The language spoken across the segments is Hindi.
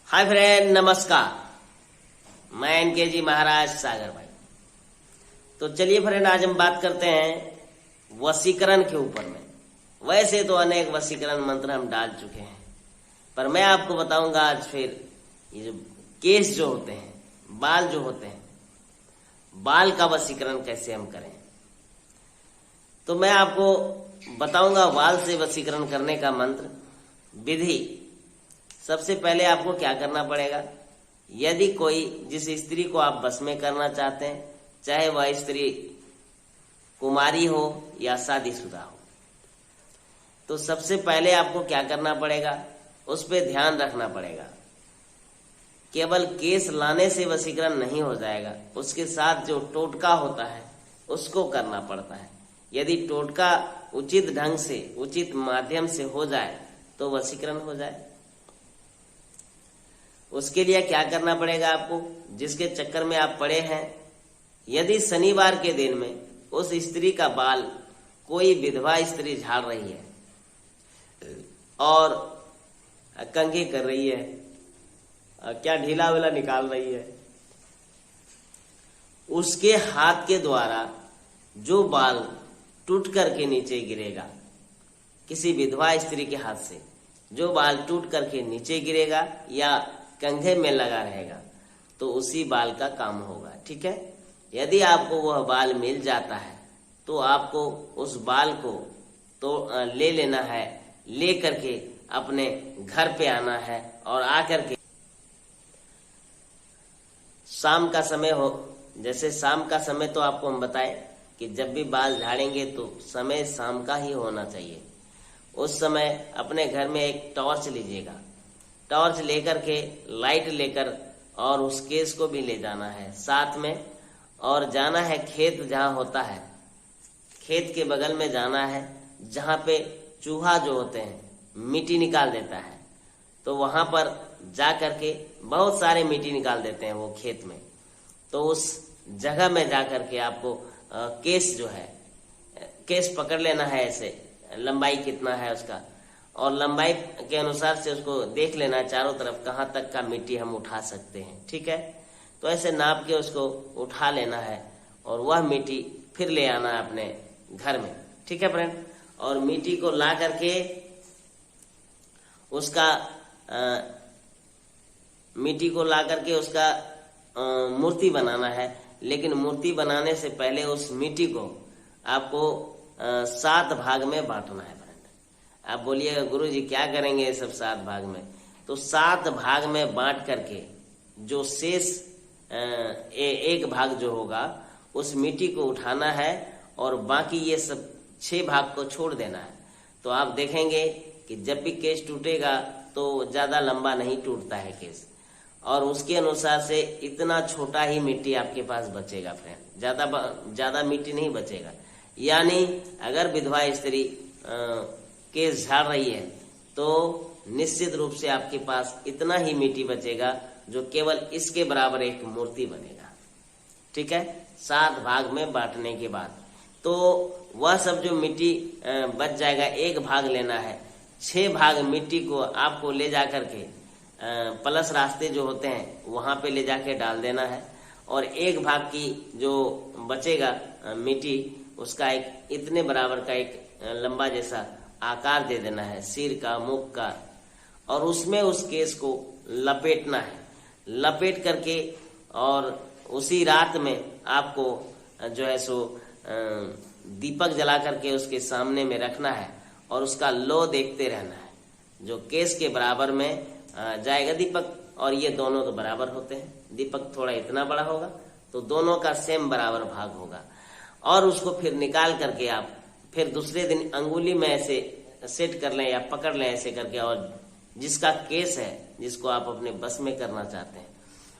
हाय फ्रेंड, नमस्कार। मैं एनके जी महाराज सागर भाई। तो चलिए फ्रेंड, आज हम बात करते हैं वशीकरण के ऊपर में। वैसे तो अनेक वशीकरण मंत्र हम डाल चुके हैं, पर मैं आपको बताऊंगा आज फिर ये जो केस जो होते हैं, बाल जो होते हैं, बाल का वशीकरण कैसे हम करें। तो मैं आपको बताऊंगा बाल से वशीकरण करने का मंत्र विधि। सबसे पहले आपको क्या करना पड़ेगा, यदि कोई जिस स्त्री को आप वश में करना चाहते हैं, चाहे वह स्त्री कुमारी हो या शादीशुदा हो, तो सबसे पहले आपको क्या करना पड़ेगा, उस पर ध्यान रखना पड़ेगा। केवल केस लाने से वशीकरण नहीं हो जाएगा, उसके साथ जो टोटका होता है उसको करना पड़ता है। यदि टोटका उचित ढंग से, उचित माध्यम से हो जाए तो वशीकरण हो जाए। उसके लिए क्या करना पड़ेगा आपको, जिसके चक्कर में आप पड़े हैं, यदि शनिवार के दिन में उस स्त्री का बाल कोई विधवा स्त्री झाड़ रही है और कंघी कर रही है, क्या ढीला वेला निकाल रही है, उसके हाथ के द्वारा जो बाल टूट करके नीचे गिरेगा, किसी विधवा स्त्री के हाथ से जो बाल टूट करके नीचे गिरेगा या कंधे में लगा रहेगा, तो उसी बाल का काम होगा। ठीक है। यदि आपको वह बाल मिल जाता है तो आपको उस बाल को तो ले लेना है, ले करके अपने घर पे आना है और आकर के शाम का समय हो, जैसे शाम का समय तो आपको हम बताएं कि जब भी बाल झाड़ेंगे तो समय शाम का ही होना चाहिए। उस समय अपने घर में एक टॉर्च लीजिएगा, टॉर्च लेकर के, लाइट लेकर, और उस केस को भी ले जाना है साथ में, और जाना है खेत जहाँ होता है, खेत के बगल में जाना है जहाँ पे चूहा जो होते हैं मिट्टी निकाल देता है, तो वहाँ पर जा करके बहुत सारे मिट्टी निकाल देते हैं वो खेत में। तो उस जगह में जा करके आपको केस जो है, केस पकड़ लेना है, ऐसे लंबाई कितना है उसका, और लंबाई के अनुसार से उसको देख लेना है चारों तरफ कहाँ तक का मिट्टी हम उठा सकते हैं। ठीक है। तो ऐसे नाप के उसको उठा लेना है और वह मिट्टी फिर ले आना है अपने घर में। ठीक है फ्रेंड। और मिट्टी को ला करके उसका मिट्टी को ला करके उसका मूर्ति बनाना है। लेकिन मूर्ति बनाने से पहले उस मिट्टी को आपको 7 भाग में बांटना है। आप बोलिएगा गुरु जी क्या करेंगे ये सब 7 भाग में, तो 7 भाग में बांट करके जो शेष एक भाग जो होगा उस मिट्टी को उठाना है और बाकी ये सब 6 भाग को छोड़ देना है। तो आप देखेंगे कि जब भी केस टूटेगा तो ज्यादा लंबा नहीं टूटता है केस, और उसके अनुसार से इतना छोटा ही मिट्टी आपके पास बचेगा फ्रेंड, ज्यादा मिट्टी नहीं बचेगा। यानी अगर विधवा स्त्री केस झाड़ रही है तो निश्चित रूप से आपके पास इतना ही मिट्टी बचेगा जो केवल इसके बराबर एक मूर्ति बनेगा। ठीक है। 7 भाग में बांटने के बाद तो वह सब जो मिट्टी बच जाएगा, एक भाग लेना है, 6 भाग मिट्टी को आपको ले जा करके प्लस रास्ते जो होते हैं वहां पे ले जाके डाल देना है, और एक भाग की जो बचेगा मिट्टी, उसका एक इतने बराबर का एक लंबा जैसा आकार दे देना है, सिर का, मुख का, और उसमें उस केस को लपेटना है। लपेट करके और उसी रात में आपको जो है सो दीपक जला करके उसके सामने में रखना है और उसका लो देखते रहना है। जो केस के बराबर में जाएगा दीपक, और ये दोनों तो बराबर होते हैं, दीपक थोड़ा इतना बड़ा होगा तो दोनों का सेम बराबर भाग होगा, और उसको फिर निकाल करके आप फिर दूसरे दिन अंगुली में ऐसे सेट कर लें या पकड़ लें ऐसे करके, और जिसका केस है, जिसको आप अपने बस में करना चाहते हैं,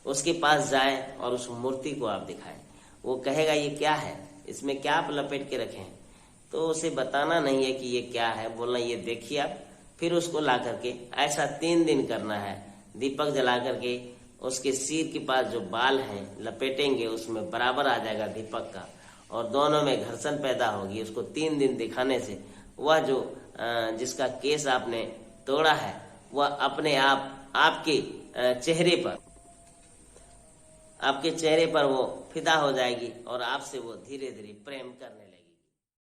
उसके पास जाएं और उस मूर्ति को आप दिखाएं। वो कहेगा ये क्या है, इसमें क्या आप लपेट के रखे हैं, तो उसे बताना नहीं है कि ये क्या है, बोलना ये देखिए आप। फिर उसको ला करके ऐसा 3 दिन करना है, दीपक जला करके उसके सिर के पास जो बाल हैं लपेटेंगे, उसमें बराबर आ जाएगा दीपक का, और दोनों में घर्षण पैदा होगी। उसको 3 दिन दिखाने से वह जो जिसका केस आपने तोड़ा है वह अपने आप आपके चेहरे पर वो फिदा हो जाएगी और आपसे वो धीरे धीरे प्रेम करने लगेगी।